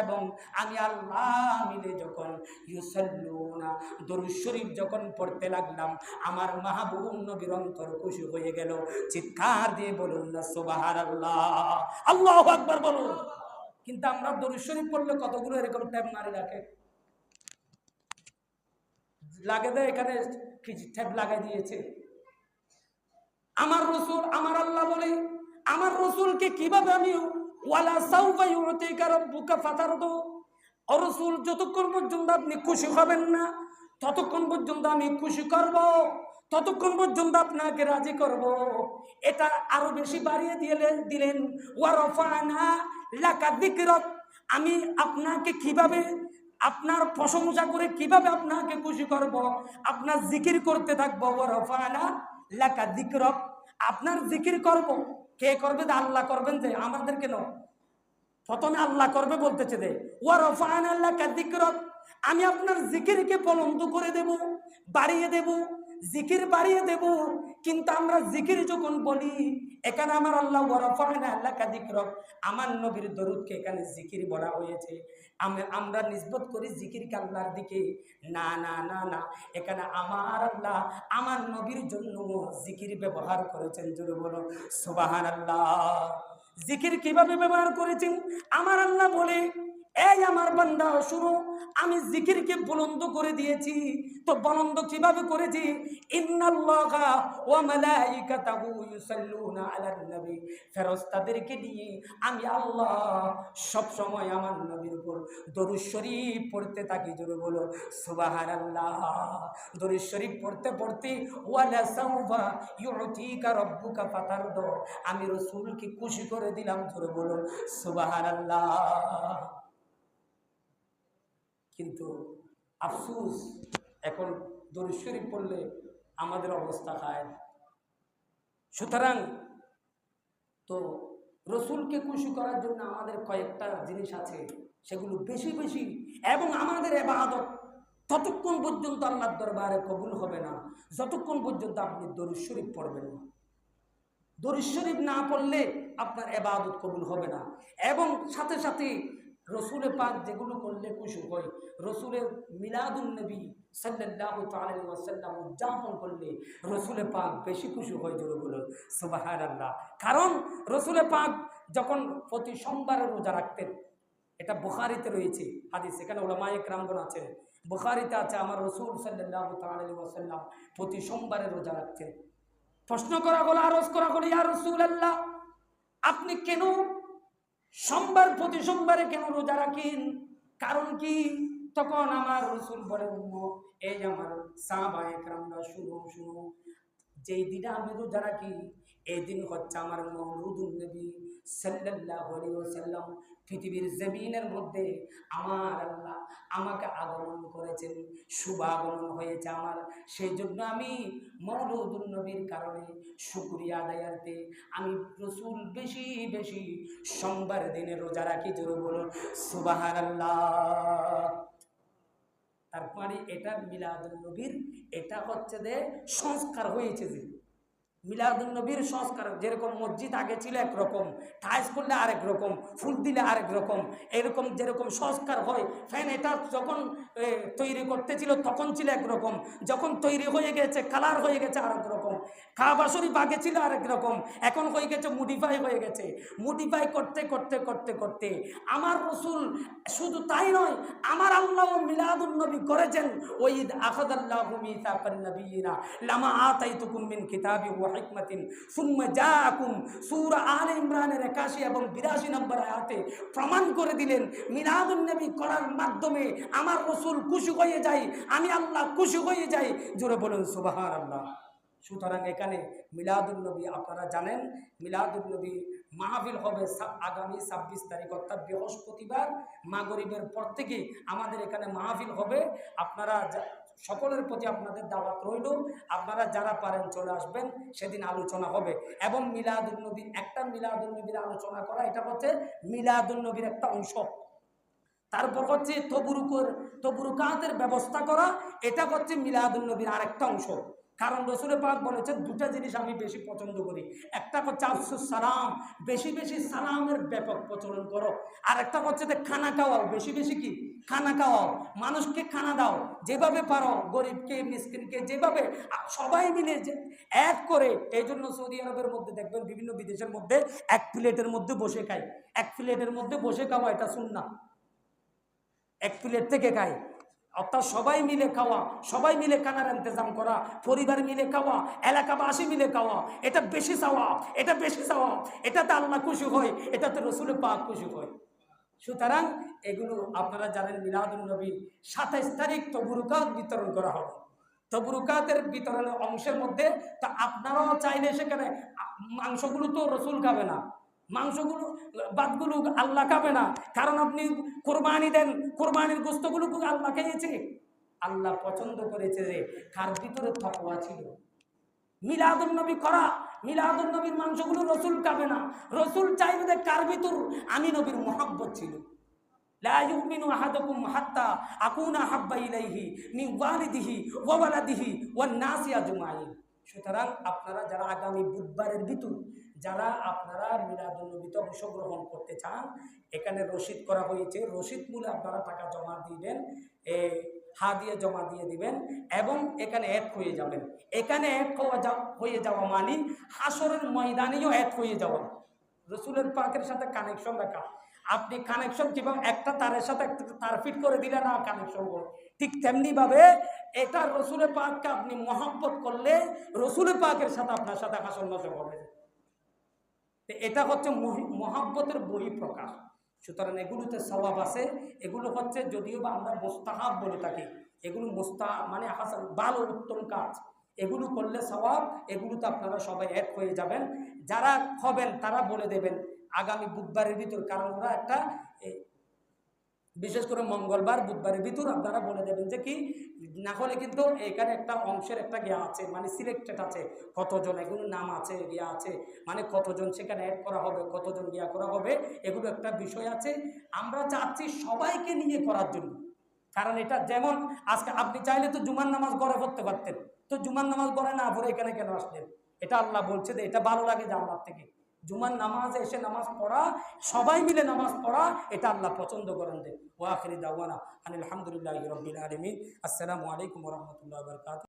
এবং আমি আল্লাহ মিলে যখন ইউসাল্লুনা দরুদ শরীফ যখন পড়তে লাগলাম, আমার মাহবুব নবীর অন্তর খুশি হয়ে গেল। চিৎকার দিয়ে বলুন না সুবহানাল্লাহ, আল্লাহু আকবার বলুন। কিন্তু আমরা দরুদ শরীফ পড়লে কতগুলো এরকম ট্যাপ মারি রাখে, লাগে দেয় এখানে ট্যাপ লাগাই দিয়েছে। আমার রসুল, আমার আল্লাহ বলে আমার রসুলকে কিভাবে আমি ওয়ালা সাউফা ইউতিকা রাব্বুকা ফাতারদু, ও রসুল যতক্ষণ পর্যন্ত আপনি খুশি হবেন না ততক্ষণ পর্যন্ত আমি খুশি করব, ততক্ষণ পর্যন্ত আপনাকে রাজি করব। এটা আরো বেশি বাড়িয়ে দিলেন ওয়া রাফা'না লাকা যিকরাক, আমি আপনাকে কিভাবে আপনার প্রশংসা করে কিভাবে আপনাকে খুশি করব, আপনার জিকির করতে থাকবো। ওয়া রাফা'না লাকা যিকরাক, আপনার জিকির করব। কে করবে? আল্লাহ করবেন। যে আমাদের কেন প্রথমে আল্লাহ করবে বলতেছে দে ওয়া রাফা'না লাকা যিকরাক, আমি আপনার জিকিরকে বুলন্দ করে দেব, বাড়িয়ে দেব, জিকির বাড়িয়ে দেব। কিন্তু আমরা জিকির যখন বলি, এখানে আমার আল্লাহ ওয়া রাফা'না লাকা যিকরাক, আমার নবীর দরুদকে এখানে জিকির বলা হয়েছে। আমরা নিসবত করি জিকিরকে আল্লাহর দিকে। না না না না, এখানে আমার আল্লাহ আমার নবীর জন্য জিকির ব্যবহার করেছেন। জোরে বলো সুবহানাল্লাহ। জিকির কিভাবে ব্যবহার করেছেন? আমার আল্লাহ বলে, এই আমার বান্দা শুনো, আমি জিকিরকে বুলন্দ করে দিয়েছি। তো বুলন্দ কিভাবে করেছি? ইন্নাল্লাহা ওয়া মালাইকাতাহু ইউসাল্লুনা আলান নবী, ফেরেশতাদেরকে নিয়ে আমি আল্লাহ সব সময় আমার নবীর উপর দরুদ শরীফ পড়তে থাকি। জোরে বলো সুবহানাল্লাহ। দরুদ শরীফ পড়তে পড়তে ওয়ালা সাউফা ইউতিকা রাব্বুকা ফাতারদু, আমি রাসূলকে খুশি করে দিলাম। জোরে বলো সুবহানাল্লাহ। কিন্তু আফসোস, এখন দরুদ শরীফ পড়লে আমাদের অবস্থা খায়। সুতরাং তো রসুলকে খুশি করার জন্য আমাদের কয়েকটা জিনিস আছে, সেগুলো বেশি বেশি, এবং আমাদের ইবাদত ততক্ষণ পর্যন্ত আল্লাহর দরবারে কবুল হবে না যতক্ষণ পর্যন্ত আপনি দরুদ শরীফ পড়বেন না। দরুদ শরীফ না পড়লে আপনার ইবাদত কবুল হবে না। এবং সাথে সাথে রসুলের পাক যেগুলো করলে খুশি হয়, রসুলের মিলাদুন নবী সাল্লাল্লাহু আলাইহি ওয়াসাল্লাম উদযাপন করলে রসুলের পাক বেশি খুশি হয়। জোরে বলুন সুবহানাল্লাহ। কারণ রসুলের পাক যখন প্রতি সোমবারে রোজা রাখতেন, এটা বুখারীতে রয়েছে হাদিস, এখানে উলামায়ে কেরামগণ আছেন, বুখারীতে আছে, আমার রসুল সাল্লাল্লাহু আলাইহি ওয়াসাল্লাম প্রতি সোমবারে রোজা রাখতেন। প্রশ্ন করা হলো, আরজ করা হলো, ইয়া রাসূলুল্লাহ, আপনি কেন সোমবার প্রতি সোমবারে কেন রোজা রাখেন? কারণ কি? তখন আমার রাসূল বলে, উম্মত, এই আমার সাহাবায়ে কেরামরা শুনো শুনো, যেই দিনে আমি রোজা রাখি এই দিন হচ্ছে আমার মওলুদুন নবী সাল্লাল্লাহু আলাইহি ওয়াসাল্লাম পৃথিবীর জমিনের মধ্যে আমার আল্লাহ আমাকে আগমন করেছেন, শুভাগমন হয়েছে আমার। সেই জন্য আমি মওলুদুন নবীর কারণে শুকরিয়া আদায়ার্থে আমি রসুল বেশি বেশি সোমবার দিনে রোজা রাখি। জোরে বলুন সুবহানাল্লাহ। তারপরে এটা মিলাদুন নবীর, এটা হচ্ছে যে সংস্কার হয়েছে। যে মিলাদুন নবীর সংস্কার, যেরকম মসজিদ আগে ছিল একরকম, টাইলস করলে আরেক রকম, ফুল দিলে আরেক রকম, এরকম যেরকম সংস্কার হয়। ফ্যান এটা যখন তৈরি করতেছিল তখন ছিল একরকম, যখন তৈরি হয়ে গেছে কালার হয়ে গেছে আরেক রকম। কাবা শরীফ আগে ছিল আরেক রকম, এখন হয়ে গেছে মডিফাই হয়ে গেছে। মডিফাই করতে করতে করতে করতে আমার রসুল শুধু তাই নয়, আমার আল্লাহ মিলাদুন নবী করেছেন। ওয়াইদ আখাযাল্লাহু মিসাকান নাবিয়িনা লামা আতাইতুকুম মিন কিতাবি ওয়া হিকমাতিন সুম্মা জাআকুম, সূরা আলে ইমরানের 81 এবং 82 নম্বর আয়াতে প্রমাণ করে দিলেন মিলাদুন নবী করার মাধ্যমে আমার রাসূল খুশি হয়ে যায়, আমি আল্লাহ খুশি হয়ে যাই। জোরে বলুন সুবহানাল্লাহ। সুতরাং এখানে মিলাদুন নবী, আপনারা জানেন মিলাদুন নবী মাহফিল হবে আগামী 26 তারিখ, অর্থাৎ বৃহস্পতিবার মাগরিবের পর থেকে আমাদের এখানে মাহফিল হবে। আপনারা সকলের প্রতি আপনাদের দাওয়াত রইল, আপনারা যারা পারেন চলে আসবেন, সেদিন আলোচনা হবে। এবং মিলাদুন নবীর একটা মিলাদুন নবীর আলোচনা করা, এটা হচ্ছে মিলাদুন নবীর একটা অংশ। তারপর হচ্ছে তবরুকাতের ব্যবস্থা করা, এটা হচ্ছে মিলাদুন নবীর আরেকটা অংশ। কারণ রসুল পাক বলেছেন দুটা জিনিস আমি বেশি পছন্দ করি, একটা হচ্ছে আফসুস সালাম, বেশি বেশি সালামের ব্যাপক প্রচলন করো, আর একটা হচ্ছে যে খানা খাওয়াও, বেশি বেশি কি খানা খাওয়াও, মানুষকে খানা দাও যেভাবে পারো, গরিবকে মিসকিনকে যেভাবে সবাই মিলে যে এক করে। এই জন্য সৌদি আরবের মধ্যে দেখবেন বিভিন্ন বিদেশের মধ্যে এক প্লেটের মধ্যে বসে খায়, এক প্লেটের মধ্যে বসে খাওয়া এটা সুন্নাহ, এক প্লেট থেকে খায়, অর্থাৎ সবাই মিলে খাওয়া, সবাই মিলে খানার ইন্তজাম করা, পরিবার মিলে খাওয়া, এলাকাবাসী মিলে খাওয়া, এটা বেশি চাওয়া, এটা বেশি চাওয়া, এটাতে আল্লাহ খুশি হয়, এটাতে রসুল পাক খুশি হয়। সুতরাং এগুলো আপনারা জানেন মিলাদুন নবী 27 তারিখ তবরুকাত বিতরণ করা হবে। তবরুকাতের বিতরণের অংশের মধ্যে তা আপনারাও চাইলে সেখানে মাংসগুলো তো রসুল খাবে না, মাংসগুলো বাদগুলো আল্লাহ খাবে না, কারণ আপনি কোরবানি দেন, কোরবানির গোস্তগুলো আল্লাহ খেয়েছে, আল্লাহ পছন্দ করেছে যে কার ভিতরে তাকওয়া ছিল। মিলাদুন নবী করা, মিলাদুন নবীর মাংসগুলো রসুল খাবে না, রসুল চাইবে যে কার ভিতর আমি নবীর মহব্বত ছিল। লা ইউমিনু আহাদুকুম হাত্তা আকুনা হাব্বা ইলাইহি মিন ওয়ালিদিহি ওয়া ওয়ালাদিহি ওয়ান নাসি আজমাইন। সুতরাং আপনারা যারা আগামী বুধবারের ভিতর যারা আপনারা মিলাদুন নবীতে অংশগ্রহণ করতে চান, এখানে রসিদ করা হয়েছে, রসিদ মূলে আপনারা টাকা জমা দিবেন, দিয়ে জমা দিয়ে দিবেন এবং এখানে এক হয়ে যাবেন। এখানে এক হয়ে যাওয়া মানে হাসরের ময়দানেও এক হয়ে যাওয়া, রসুলের পাকের সাথে কানেকশন রাখা। আপনি কানেকশন কিভাবে একটা তারের সাথে একটা তার ফিট করে দিলে না কানেকশন করে, ঠিক তেমনি ভাবে এটা রসুলের পাককে আপনি মহব্বত করলে রসুলের পাকের সাথে আপনার সাথে হাসর নজর হবে। এটা হচ্ছে মহব্বতের বহিঃপ্রকাশ। সুতরাং এগুলোতে সওয়াব আছে, এগুলো হচ্ছে যদিও বা আমরা মুস্তাহাব বলে থাকি, এগুলো মানে হাসান ভালো উত্তম কাজ, এগুলো করলে সওয়াব, এগুলোতে আপনারা সবাই এক হয়ে যাবেন। যারা হবেন তারা বলে দেবেন আগামী বুধবারের ভিতর, কারণ ওরা একটা বিশেষ করে মঙ্গলবার বুধবারের ভিতর আপনারা বলে দেবেন যে কি না হলে কিন্তু এখানে একটা অংশের একটা গিয়া আছে, মানে সিলেক্টেড আছে কতজন, এগুলো নাম আছে গিয়া আছে, মানে কতজন সেখানে অ্যাড করা হবে, কতজন গিয়া করা হবে, এগুলো একটা বিষয় আছে। আমরা চাচ্ছি সবাইকে নিয়ে করার জন্য, কারণ এটা যেমন আজকে আপনি চাইলে তো জুমার নামাজ গড়ে পড়তে পারতেন, তো জুমার নামাজ গড়ে না পড়ে এখানে কেন আসলেন? এটা আল্লাহ বলছে যে এটা ভালো লাগে যে আল্লাহ থেকে জুমার নামাজে এসে নামাজ পড়া, সবাই মিলে নামাজ পড়া, এটা আল্লাহ পছন্দ করেন। ওয়া আখিরি দাওয়ানা আনিল হামদুলিল্লাহি রাব্বিল আলামিন। আসসালামু আলাইকুম ওয়া রাহমাতুল্লাহি ওয়া বারাকাতুহু।